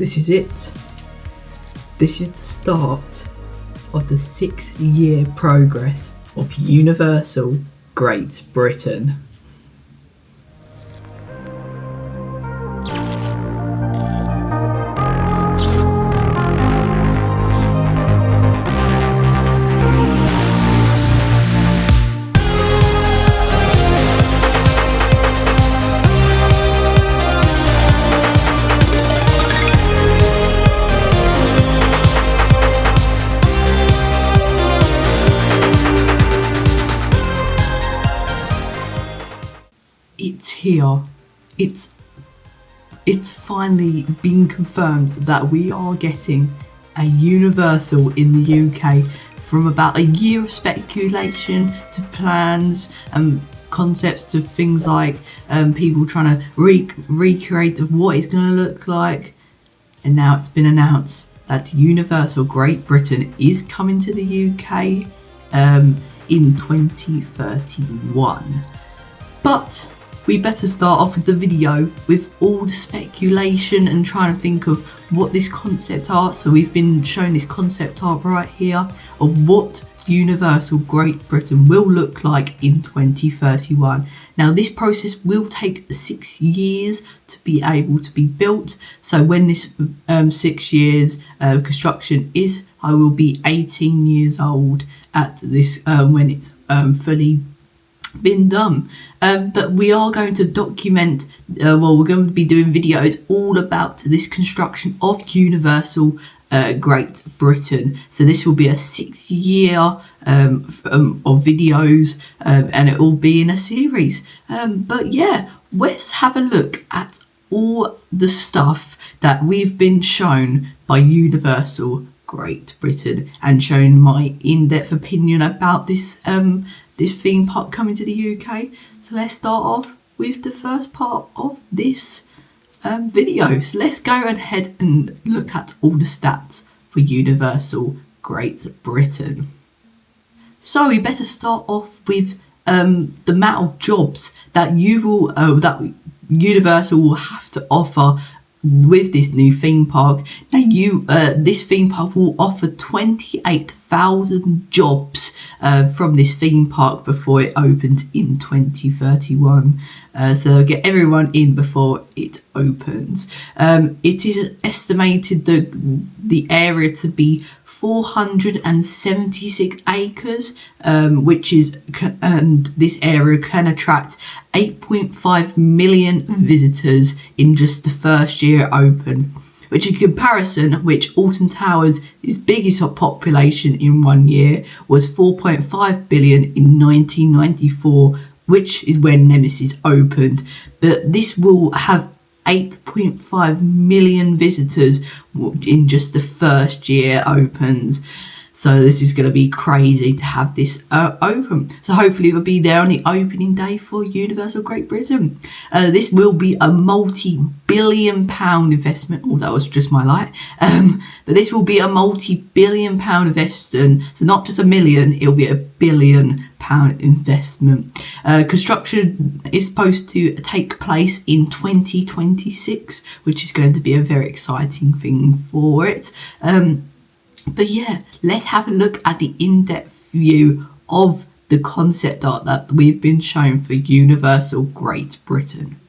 This is it. This is the start of the 6-year progress of Universal Great Britain. It's here. It's finally been confirmed that we are getting a Universal in the UK. From about a year of speculation to plans and concepts to things like people trying to recreate of what it's going to look like, and now it's been announced that Universal Great Britain is coming to the UK in 2031. But we better start off with the video with all the speculation and trying to think of what this concept art. So we've been shown this concept art right here of what Universal Great Britain will look like in 2031. Now this process will take 6 years to be able to be built. So when this 6 years construction is, I will be 18 years old at this when it's fully been done. But we are going to document, we're going to be doing videos all about this construction of Universal Great Britain. So this will be a 6-year of videos, and it will be in a series. But yeah, let's have a look at all the stuff that we've been shown by Universal Great Britain and shown my in-depth opinion about this this theme park coming to the UK. So let's start off with the first part of this video. So let's go ahead and look at all the stats for Universal Great Britain. So we better start off with the amount of jobs that that Universal will have to offer with this new theme park. Now this theme park will offer 28,000 jobs from this theme park before it opens in 2031. So they'll get everyone in before it opens. It is estimated the area to be 476 acres, and this area can attract 8.5 million visitors in just the first year open, which in comparison, which Alton Towers' biggest population in 1 year was 4.5 billion in 1994, which is when Nemesis opened. But this will have 8.5 million visitors in just the first year opens. So this is going to be crazy to have this open. So hopefully it will be there on the opening day for Universal Great Britain. This will be a multi-billion-pound investment. Oh, that was just my light. But this will be a multi-billion-pound investment. So not just a million, it will be a billion-pound investment. Construction is supposed to take place in 2026, which is going to be a very exciting thing for it. But yeah, let's have a look at the in-depth view of the concept art that we've been shown for Universal Great Britain.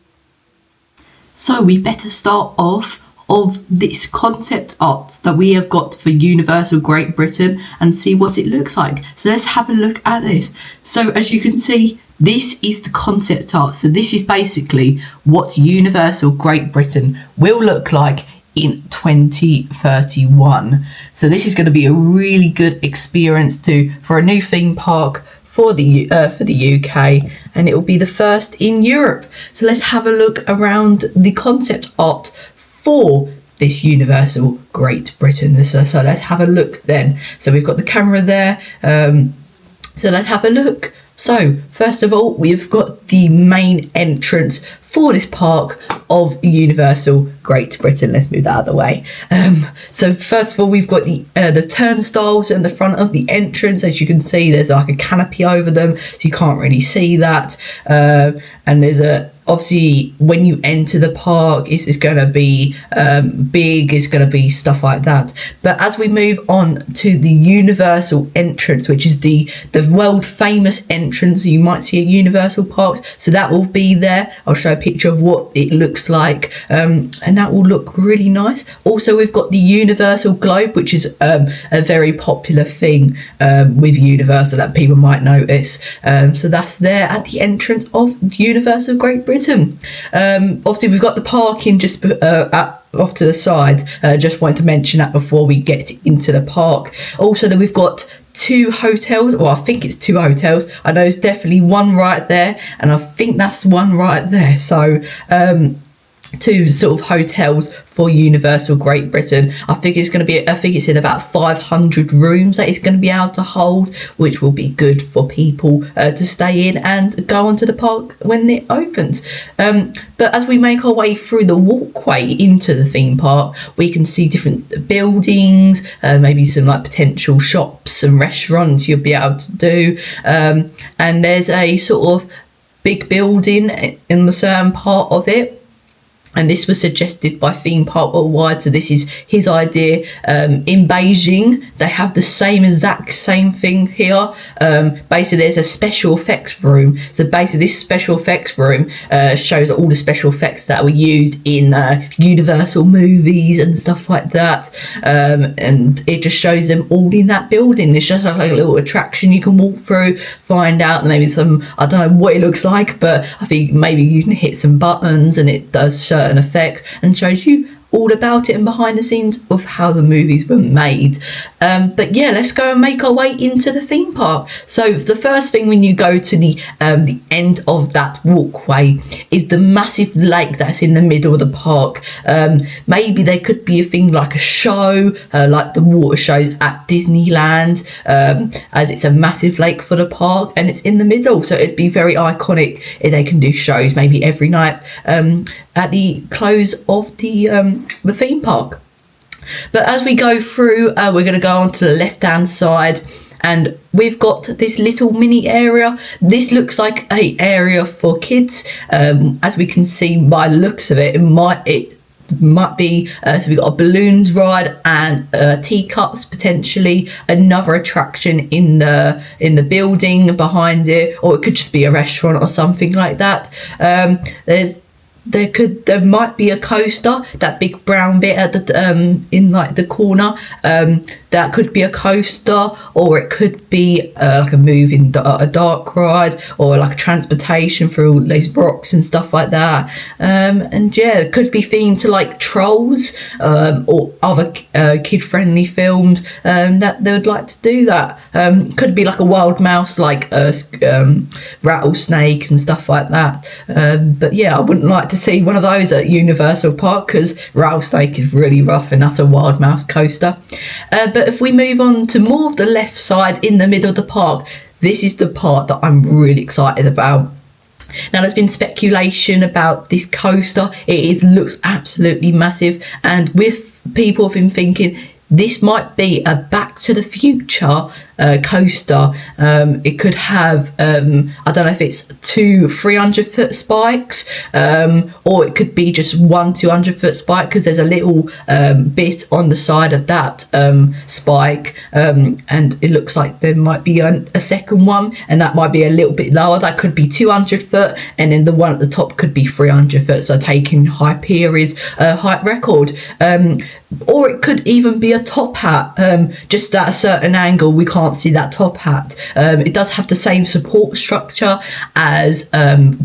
So we better start off of this concept art that we have got for Universal Great Britain and see what it looks like. So let's have a look at this. So as you can see, this is the concept art. So this is basically what Universal Great Britain will look like in 2031. So this is going to be a really good experience for a new theme park for the UK, and it will be the first in Europe. So let's have a look around the concept art for this Universal Great Britain. So let's have a look then. So we've got the camera there. So let's have a look. So first of all, we've got the main entrance for this park of Universal Great Britain. Let's move that out of the way. So first of all, we've got the turnstiles in the front of the entrance. As you can see, there's like a canopy over them, so you can't really see that. And there's obviously when you enter the park, it's going to be big, it's going to be stuff like that. But as we move on to the universal entrance, which is the world famous entrance you might see at Universal parks, so that will be there. I'll show a picture of what it looks like, and that will look really nice. Also, we've got the Universal Globe, which is a very popular thing with Universal that people might notice. So that's there at the entrance of Universal Great Britain. Obviously, we've got the parking just off to the side. Just wanted to mention that before we get into the park. Also, then we've got 2 hotels. Well, I think it's 2 hotels. I know it's definitely one right there, and I think that's one right there. So 2 sort of hotels for Universal Great Britain. I think it's going to be, I think it's in about 500 rooms that it's going to be able to hold, which will be good for people to stay in and go onto the park when it opens. But as we make our way through the walkway into the theme park, we can see different buildings, maybe some like potential shops and restaurants you'll be able to do. And there's a sort of big building in the certain part of it. And this was suggested by Theme Park Worldwide, so this is his idea. In Beijing, they have the exact same thing here. Basically, there's a special effects room. So basically, this special effects room shows all the special effects that were used in Universal movies and stuff like that. And it just shows them all in that building. It's just like a little attraction you can walk through, find out maybe some, I don't know what it looks like, but I think maybe you can hit some buttons and it does show certain effects and shows you all about it and behind the scenes of how the movies were made. But yeah, let's go and make our way into the theme park. So the first thing when you go to the end of that walkway is the massive lake that's in the middle of the park. Maybe there could be a thing like a show, like the water shows at Disneyland, as it's a massive lake for the park and it's in the middle, so it'd be very iconic if they can do shows maybe every night at the close of the theme park. But as we go through, we're going to go on to the left hand side, and we've got this little mini area. This looks like a area for kids, as we can see by the looks of it. It might be so we've got a balloons ride and teacups, potentially another attraction in the building behind it, or it could just be a restaurant or something like that. There might be a coaster, that big brown bit at the in like the corner. That could be a coaster, or it could be like a dark ride, or like a transportation through all these rocks and stuff like that. And yeah, it could be themed to like Trolls or other kid-friendly films that they would like to do that. Could be like a wild mouse, like a rattlesnake and stuff like that. But yeah, I wouldn't like to see one of those at Universal Park, because rattlesnake is really rough and that's a wild mouse coaster. But if we move on to more of the left side in the middle of the park, this is the part that I'm really excited about. Now, there's been speculation about this coaster. Looks absolutely massive, and with people have been thinking this might be a Back to the Future coaster. It could have, I don't know if it's 2 300-foot spikes, or it could be just 1 200-foot spike, because there's a little bit on the side of that spike, and it looks like there might be a second one, and that might be a little bit lower. That could be 200-foot, and then the one at the top could be 300-foot, so taking Hyperia's height record. Or it could even be a top hat, just at a certain angle we can't see that top hat. It does have the same support structure as Red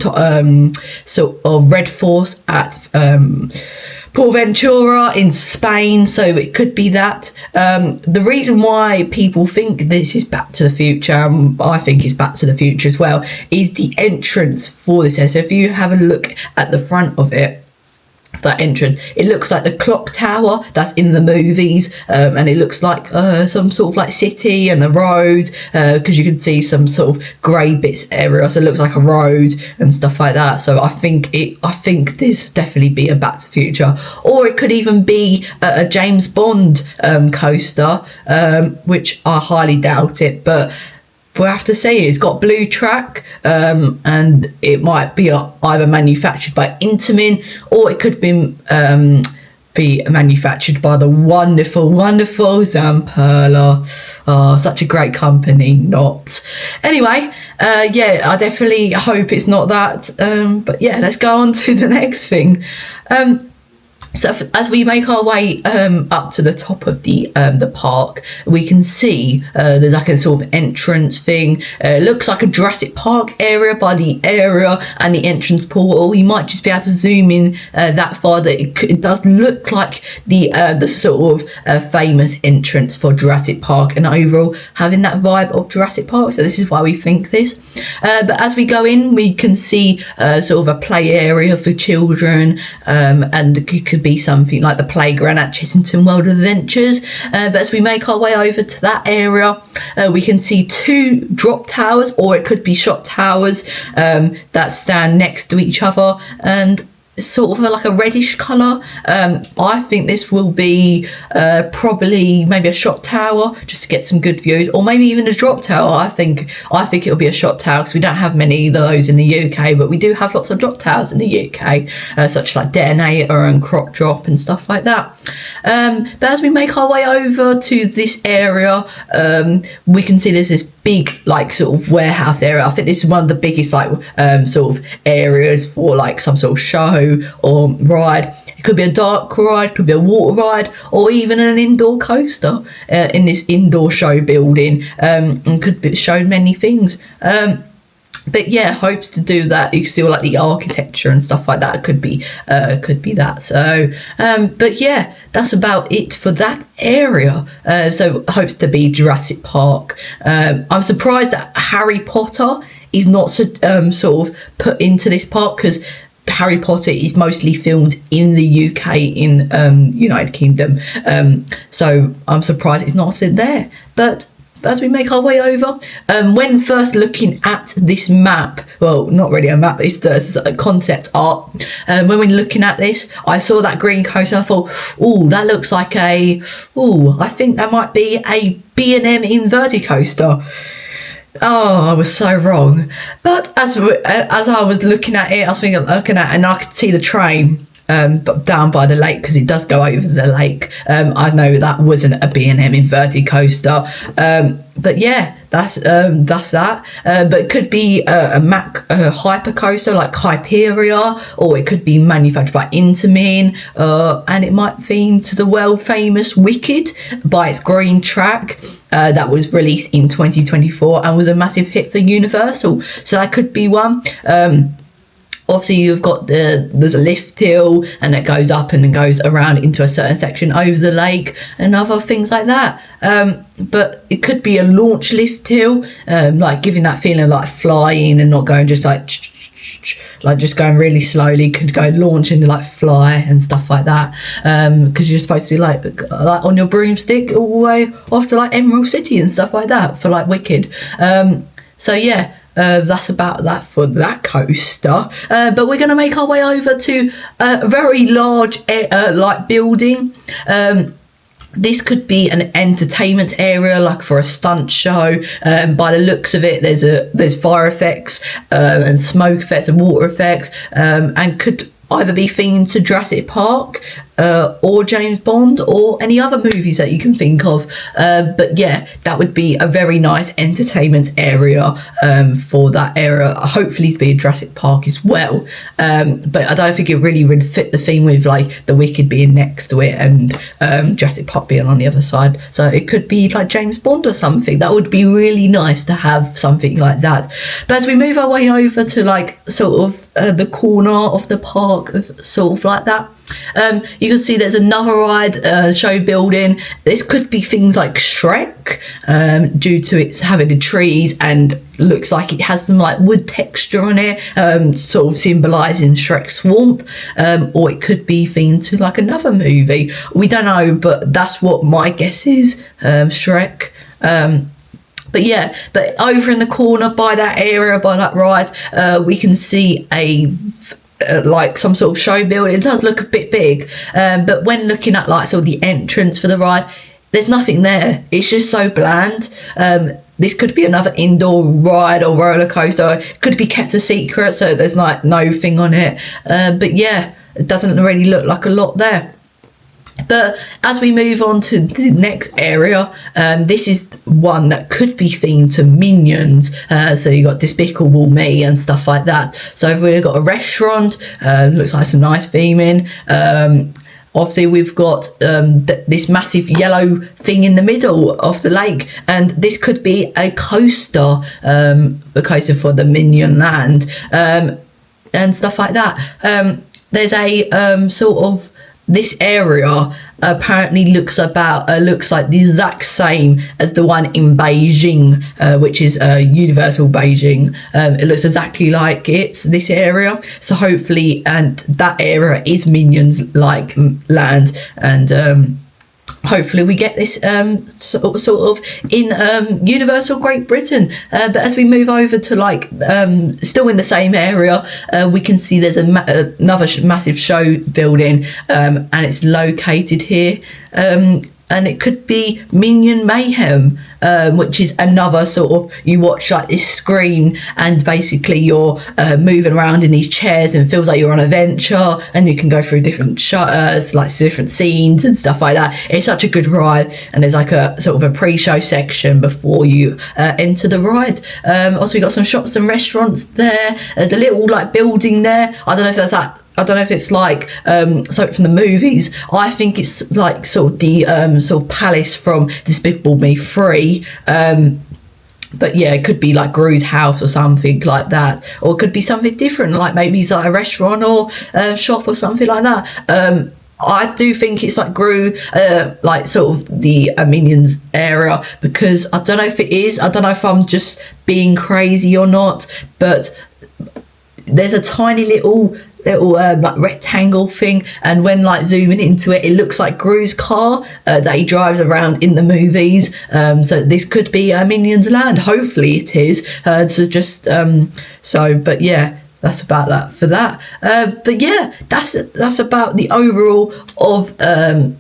Force at Port Ventura in Spain, so it could be that. The reason why people think this is Back to the Future, I think it's Back to the Future as well, is the entrance for this. So if you have a look at the front of it, that entrance. It looks like the clock tower that's in the movies, and it looks like some sort of like city and the road, because you can see some sort of grey bits area, so it looks like a road and stuff like that. So I think this definitely be a Back to the Future, or it could even be a James Bond coaster, which I highly doubt it, but we'll have to say it's got blue track, and it might be either manufactured by Intamin, or it could be manufactured by the wonderful Zamperla. Oh, such a great company. Not anyway. Yeah, I definitely hope it's not that. But yeah, let's go on to the next thing. So as we make our way up to the top of the park, we can see there's like a sort of entrance thing. It looks like a Jurassic Park area by the area and the entrance portal. You might just be able to zoom in that far that it does look like the sort of famous entrance for Jurassic Park, and overall having that vibe of Jurassic Park. So this is why we think this. But as we go in, we can see sort of a play area for children, and it could be something like the playground at Chessington World of Adventures. But as we make our way over to that area, we can see 2 drop towers, or it could be shot towers, that stand next to each other, and sort of like a reddish colour. I think this will be probably maybe a shot tower, just to get some good views, or maybe even a drop tower. I think it'll be a shot tower, because we don't have many of those in the UK, but we do have lots of drop towers in the UK, such as like Detonator and Crop Drop and stuff like that. But as we make our way over to this area, we can see there's this big like sort of warehouse area. I think this is one of the biggest like sort of areas for like some sort of show or ride. It could be a dark ride, could be a water ride, or even an indoor coaster in this indoor show building, and could be shown many things. But yeah, hopes to do that. You can see all like the architecture and stuff like that. Could be that. So, but yeah, that's about it for that area. So hopes to be Jurassic Park. I'm surprised that Harry Potter is not sort of put into this park, because Harry Potter is mostly filmed in the UK, in United Kingdom. So I'm surprised it's not there. But as we make our way over, when first looking at this map, well, not really a map, it's the concept art. When we're looking at this, I saw that green coaster. I thought, oh, that looks like I think that might be a B&M inverted coaster. Oh, I was so wrong. But as I was looking at it, I was looking at, and I could see the train. But down by the lake, because it does go over the lake. I know that wasn't a B&M inverted coaster, but yeah, that's that. But it could be a hyper coaster like Hyperia, or it could be manufactured by Intamin, and it might theme to the world famous Wicked by its green track. That was released in 2024 and was a massive hit for Universal. So that could be one. Obviously, you've got there's a lift hill, and it goes up and then goes around into a certain section over the lake and other things like that. But it could be a launch lift hill, like giving that feeling like flying and not going just like just going really slowly. Could go launch and like fly and stuff like that, because you're supposed to like on your broomstick all the way off to like Emerald City and stuff like that for like Wicked. So yeah. That's about that for that coaster. But we're going to make our way over to a very large like building. This could be an entertainment area, like for a stunt show. By the looks of it, there's fire effects and smoke effects and water effects, and could either be themed to Jurassic Park, or James Bond, or any other movies that you can think of. But yeah, that would be a very nice entertainment area for that area. Hopefully to be a Jurassic Park as well. But I don't think it really would fit the theme with like the Wicked being next to it and Jurassic Park being on the other side. So it could be like James Bond or something. That would be really nice to have something like that. But as we move our way over to like sort of the corner of the park, sort of like that, You can see there's another ride, show building. This could be things like Shrek, due to its having the trees and looks like it has some like wood texture on it, sort of symbolising Shrek's swamp, or it could be themed to like another movie. We don't know, but that's what my guess is, Shrek. But yeah, but over in the corner by that area, by that ride, we can see like some sort of show building. It does look a bit big, but when looking at like sort of the entrance for the ride, there's nothing there. It's just so bland. This could be another indoor ride or roller coaster. It could be kept a secret, so there's like no thing on it. But yeah, it doesn't really look like a lot there. But as we move on to the next area, this is one that could be themed to Minions. So you got Despicable Me and stuff like that. So we've got a restaurant. Looks like some nice theming. Obviously, we've got this massive yellow thing in the middle of the lake, and this could be a coaster for the Minion Land, and stuff like that. There's a sort of, this area apparently looks like the exact same as the one in Beijing, which is Universal Beijing. It looks exactly like this area. So hopefully, and that area is Minions like land, and hopefully we get this sort of in Universal Great Britain. But as we move over to like still in the same area, we can see there's another massive show building, and it's located here, and it could be Minion Mayhem, which is another sort of, you watch like this screen and basically you're moving around in these chairs and it feels like you're on an adventure, and you can go through different like different scenes and stuff like that. It's such a good ride, and there's like a sort of a pre-show section before you enter the ride. Also we got some shops and restaurants there. There's a little like building there. I don't know if it's like something from the movies. I think it's like sort of the sort of palace from Despicable Me 3. But yeah, it could be like Gru's house or something like that, or it could be something different, like maybe it's like a restaurant or a shop or something like that. I do think it's like Gru, like sort of the Minions area, because I don't know if it is. I don't know if I'm just being crazy or not, but there's a tiny little like rectangle thing, and when like zooming into it, it looks like Gru's car that he drives around in the movies. So this could be Minions Land. Hopefully it is. But yeah, that's about that for that. But yeah, that's about the overall of the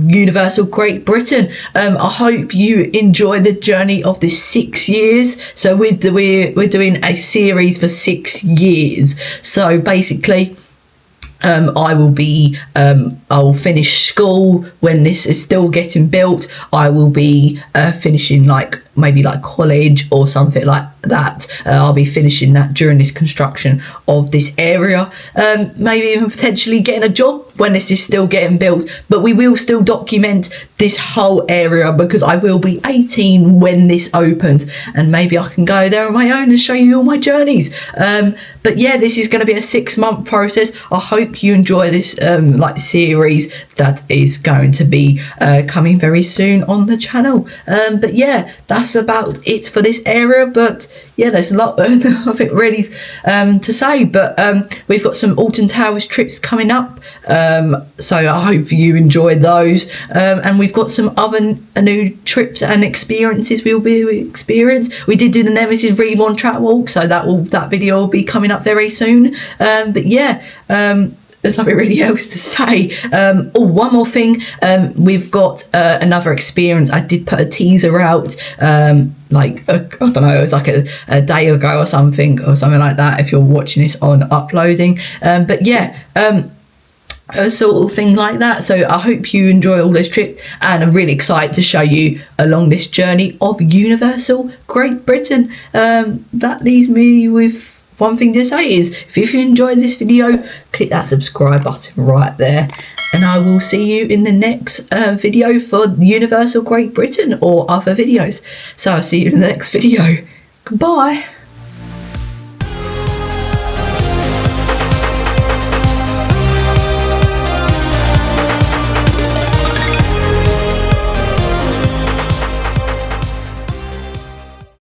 Universal Great Britain. I hope you enjoy the journey of this 6 years. So we're doing a series for 6 years. So basically, I'll finish school when this is still getting built. I will be finishing maybe college or something like that. I'll be finishing that during this construction of this area. Maybe even potentially getting a job when this is still getting built. But we will still document this whole area, because I will be 18 when this opens, and maybe I can go there on my own and show you all my journeys. But yeah, this is going to be a 6-month process. I hope you enjoy this series that is going to be coming very soon on the channel. But yeah, that's about it for this area. But yeah, there's a lot I think really to say, but we've got some Alton Towers trips coming up, so I hope you enjoy those, and we've got some other new trips and experiences we'll be experience. We did do the Nemesis Reborn track walk, so that video will be coming up very soon. But yeah, there's nothing really else to say. One more thing, we've got another experience. I did put a teaser out I don't know, it was like a day ago or something like that, if you're watching this on uploading. But yeah, a sort of thing like that. So I hope you enjoy all those trips, and I'm really excited to show you along this journey of Universal Great Britain. That leaves me with one thing to say is, if you enjoyed this video, click that subscribe button right there, and I will see you in the next video for Universal Great Britain or other videos. So I'll see you in the next video. Goodbye.